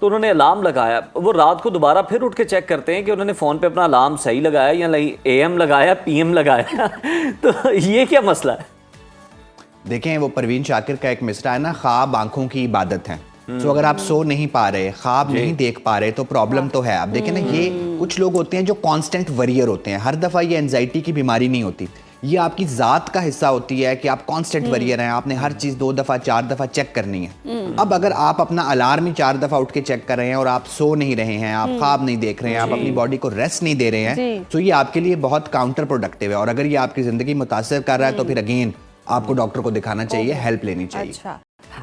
تو انہوں نے الارم لگایا, وہ رات کو دوبارہ پھر اٹھ کے چیک کرتے ہیں کہ انہوں نے فون پہ اپنا الارم صحیح لگایا یا اے ایم لگایا, پی ایم لگایا. تو یہ کیا مسئلہ ہے؟ دیکھیں وہ پروین شاکر کا ایک مصرع ہے نا, خواب آنکھوں کی عبادت ہیں. تو اگر آپ سو نہیں پا رہے, خواب نہیں دیکھ پا رہے, تو پرابلم تو ہے. آپ دیکھیں نا, یہ کچھ لوگ ہوتے ہیں جو کانسٹنٹ وریئر ہوتے ہیں. ہر دفعہ یہ انزائٹی کی بیماری نہیں ہوتی, یہ آپ کی ذات کا حصہ ہوتی ہے کہ آپ کانسٹنٹ وریئر ہیں. آپ نے ہر چیز 2 دفعہ 4 دفعہ چیک کرنی ہے. اب اگر آپ اپنا الارم ہی 4 دفعہ اٹھ کے چیک کر رہے ہیں اور آپ سو نہیں رہے ہیں, آپ خواب نہیں دیکھ رہے ہیں, آپ اپنی باڈی کو ریسٹ نہیں دے رہے ہیں, تو یہ آپ کے لیے بہت کاؤنٹر پروڈکٹیو ہے. اور اگر یہ آپ کی زندگی متاثر کر رہا ہے تو پھر اگین آپ کو ڈاکٹر کو دکھانا چاہیے, ہیلپ لینی چاہیے.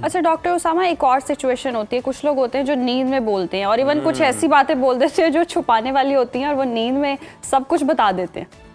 اچھا ڈاکٹر اسامہ, ایک اور سچویشن ہوتی ہے, کچھ لوگ ہوتے ہیں جو نیند میں بولتے ہیں, اور ایون کچھ ایسی باتیں بول دیتے ہیں جو چھپانے والی ہوتی ہیں, اور وہ نیند میں سب کچھ بتا دیتے ہیں.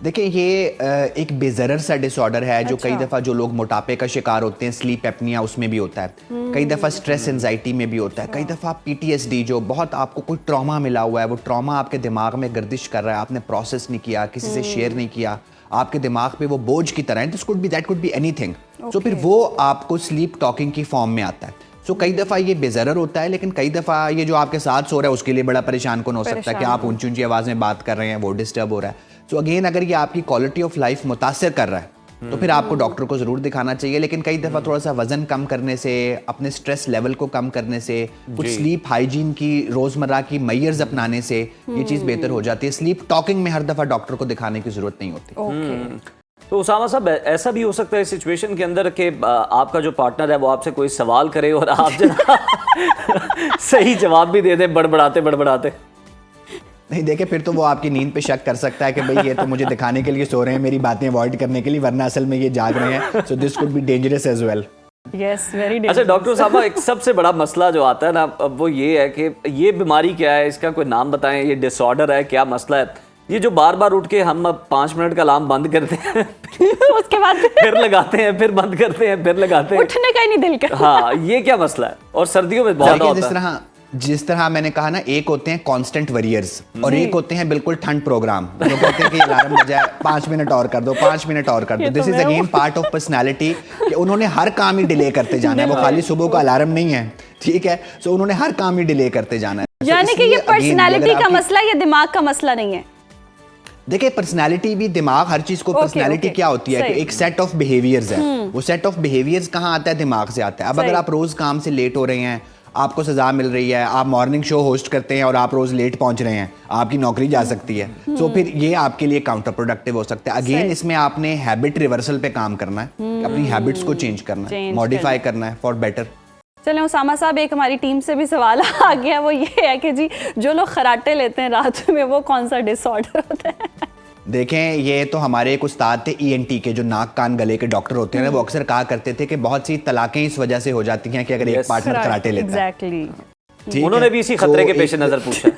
دیکھیں یہ ایک بے ضرر سا ڈس آرڈر ہے جو کئی دفعہ جو لوگ موٹاپے کا شکار ہوتے ہیں, سلیپ ایپنیا, اس میں بھی ہوتا ہے. کئی دفعہ سٹریس انزائٹی میں بھی ہوتا ہے. کئی دفعہ پی ٹی ایس ڈی, جو بہت آپ کو کوئی ٹراما ملا ہوا ہے, وہ ٹراما آپ کے دماغ میں گردش کر رہا ہے, آپ نے پروسیس نہیں کیا, کسی سے شیئر نہیں کیا, آپ کے دماغ پہ وہ بوجھ کی طرح ہے. This could be that could be anything. So پھر وہ آپ کو سلیپ ٹاکنگ کی فارم میں آتا ہے. سو کئی دفعہ یہ بے ضرر ہوتا ہے, لیکن کئی دفعہ یہ جو آپ کے ساتھ سو رہا ہے اس کے لیے بڑا پریشان کن ہو سکتا ہے کہ آپ اونچی اونچی آواز میں بات کر رہے ہیں, وہ ڈسٹرب ہو رہا ہے. سو اگین اگر یہ آپ کی کوالٹی آف لائف متاثر کر رہا ہے تو پھر آپ کو ڈاکٹر کو ضرور دکھانا چاہیے. لیکن کئی دفعہ تھوڑا سا وزن کم کرنے سے, اپنے سٹریس لیول کو کم کرنے سے, کچھ سلیپ ہائیجین کی روزمرہ کی میئرز اپنانے سے یہ چیز بہتر ہو جاتی ہے. سلیپ ٹاکنگ میں ہر دفعہ ڈاکٹر کو دکھانے کی ضرورت نہیں ہوتی. تو اسامہ صاحب, ایسا بھی ہو سکتا ہے اس سچویشن کے اندر کہ آپ کا جو پارٹنر ہے وہ آپ سے کوئی سوال کرے اور آپ جناب صحیح جواب بھی دے دیں بڑبڑاتے بڑبڑاتے؟ نہیں دیکھیں, پھر تو وہ آپ کی نیند پہ شک کر سکتا ہے کہ بھئی یہ تو مجھے دکھانے کے لیے سو رہے ہیں, میری باتیں اوائڈ کرنے کے لیے, ورنہ اصل میں یہ جاگ رہے ہیں. So this could be dangerous as well. اچھا ڈاکٹر صاحب, ایک سب سے بڑا مسئلہ جو آتا ہے نا وہ یہ ہے کہ یہ بیماری کیا ہے, اس کا کوئی نام بتائیں, یہ ڈس آرڈر ہے, کیا مسئلہ ہے؟ یہ جو بار بار اٹھ کے ہم 5 منٹ کا الارم بند کرتے ہیں, اس کے بعد پھر لگاتے ہیں, پھر بند کرتے ہیں, پھر لگاتے ہیں, اٹھنے کا ہی نہیں دل کرتا. ہاں, یہ کیا مسئلہ ہے؟ اور سردیوں میں بہت ہوتا ہے. جس طرح میں نے کہا نا, ایک ہوتے ہیں کانسٹنٹ وریئرز اور ایک ہوتے ہیں بالکل ٹھنڈ پروگرام, جو کہتے ہیں کہ الارم بجائے 5 منٹ اور کر دو, 5 منٹ اور کر دو. This is again part of personality کہ انہوں نے ہر کام ہی ڈیلے کرتے جانا ہے. وہ خالی صبح کا الارم نہیں ہے, ٹھیک ہے. سو انہوں نے ہر کام ہی ڈیلے کرتے جانا ہے. یعنی کہ یہ پرسنالٹی کا مسئلہ, یہ دماغ کا مسئلہ نہیں ہے. دیکھیں پرسنالٹی بھی, دماغ, ہر چیز کو پرسنالٹی کیا ہوتی ہے کہ ایک سیٹ آف بیہیویئرز ہے. وہ سیٹ آف بیہیویئرز کہاں آتا ہے؟ دماغ سے آتا ہے. اب اگر آپ روز کام سے لیٹ ہو رہے ہیں, آپ کو سزا مل رہی ہے, آپ مارننگ شو ہوسٹ کرتے ہیں اور آپ روز لیٹ پہنچ رہے ہیں, آپ کی نوکری جا سکتی ہے. سو پھر یہ آپ کے لیے کاؤنٹر پروڈکٹیو ہو سکتا ہے. اگین اس میں آپ نے ہیبٹ ریورسل پہ کام کرنا ہے, اپنی ہیبٹس کو چینج کرنا ہے, ماڈیفائی کرنا ہے فار بیٹر. چلیں اسامہ صاحب, ایک ہماری ٹیم سے بھی سوال آ گیا, وہ یہ ہے کہ جی جو لوگ خراٹے لیتے ہیں رات میں, وہ کون سا ڈس آرڈر ہوتا ہے؟ دیکھیں یہ تو ہمارے ایک استاد تھے ای این ٹی کے, جو ناک کان گلے کے ڈاکٹر ہوتے ہیں, وہ اکثر کہا کرتے تھے کہ بہت سی طلاقیں اس وجہ سے ہو جاتی ہیں کہ اگر ایک پارٹنر کراٹے لیتا ہے. انہوں نے بھی اسی خطرے کے پیش نظر پوچھا.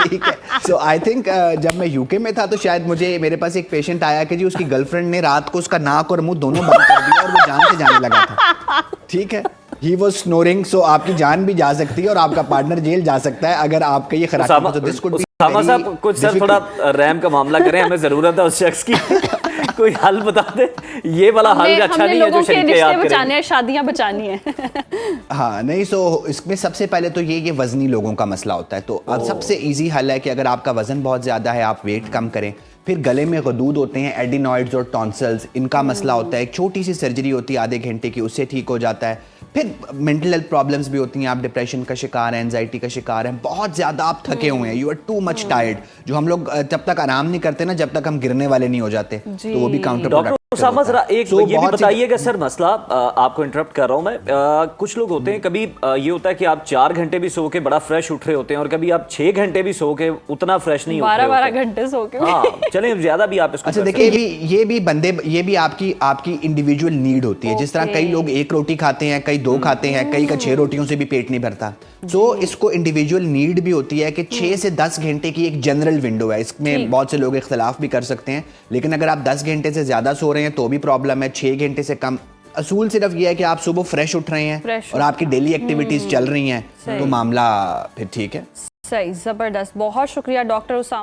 ٹھیک ہے. سو آئی تھنک جب میں یو کے میں تھا تو شاید میرے پاس ایک پیشنٹ آیا کہ جی اس کی گرل فرینڈ نے رات کو اس کا ناک اور منہ دونوں بند کر دیا اور وہ جان سے جانے لگا تھا. ٹھیک ہے, ہی واز سنورنگ. سو آپ کی جان بھی جا سکتی ہے اور آپ کا پارٹنر جیل جا سکتا ہے اگر آپ کا یہ خراٹہ. اسامہ صاحب کچھ سر تھوڑا ریم کا معاملہ کریں, ہمیں ضرورت ہے اس شخص کی, کوئی حل بتا دیں. یہ والا حل اچھا نہیں ہے جو شریکیں یاد کریں, شادیاں بچانی ہیں. ہاں نہیں, سو اس میں سب سے پہلے تو یہ وزنی لوگوں کا مسئلہ ہوتا ہے. تو سب سے ایزی حل ہے کہ اگر آپ کا وزن بہت زیادہ ہے, آپ ویٹ کم کریں. پھر گلے میں غدود ہوتے ہیں, ایڈینوائڈز اور ٹونسلز, ان کا مسئلہ ہوتا ہے. ایک چھوٹی سی سرجری ہوتی ہے آدھے گھنٹے کی, اس سے ٹھیک ہو جاتا ہے. پھر مینٹل ہیلتھ پرابلمس بھی ہوتی ہیں, آپ ڈپریشن کا شکار ہیں, انزائٹی کا شکار ہیں, بہت زیادہ آپ تھکے ہوئے ہیں, you are too much tired, جو ہم لوگ جب تک آرام نہیں کرتے نا, جب تک ہم گرنے والے نہیں ہو جاتے, تو وہ بھی کاؤنٹر پروڈکٹیو. اسامہ ذرا ایک یہ بھی بتائیے گا سر, مسئلہ آپ کو انٹرپٹ کر رہا ہوں میں, کچھ لوگ ہوتے ہیں کبھی یہ ہوتا ہے کہ آپ 4 گھنٹے بھی سو کے بڑا فریش اٹھ رہے ہوتے ہیں, اور کبھی آپ 6 گھنٹے بھی سو کے اتنا فریش نہیں ہوتے, 12 گھنٹے سو کے. ہاں چلیں زیادہ بھی آپ اس کو. اچھا دیکھیں, یہ بھی بندے, یہ بھی آپ کی انڈیویجول نیڈ ہوتی ہے. جس طرح کئی لوگ 1 روٹی کھاتے ہیں, کئی 2 کھاتے ہیں, کئی کا 6 روٹیوں سے بھی پیٹ نہیں بھرتا. سو اس کو انڈیویجول نیڈ بھی ہوتی ہے کہ 6 سے 10 گھنٹے کی ایک جنرل ونڈو ہے. اس میں بہت سے لوگ اختلاف بھی کر سکتے ہیں, لیکن اگر آپ 10 گھنٹے سے زیادہ سو رہے ہیں تو بھی پرابلم ہے. 6 گھنٹے سے کم. اصول صرف یہ ہے کہ آپ صبح فریش اٹھ رہے ہیں اور آپ کی ڈیلی ایکٹیویٹیز چل رہی ہیں, تو معاملہ پھر ٹھیک ہے. صحیح, زبردست. بہت شکریہ ڈاکٹر اسامہ.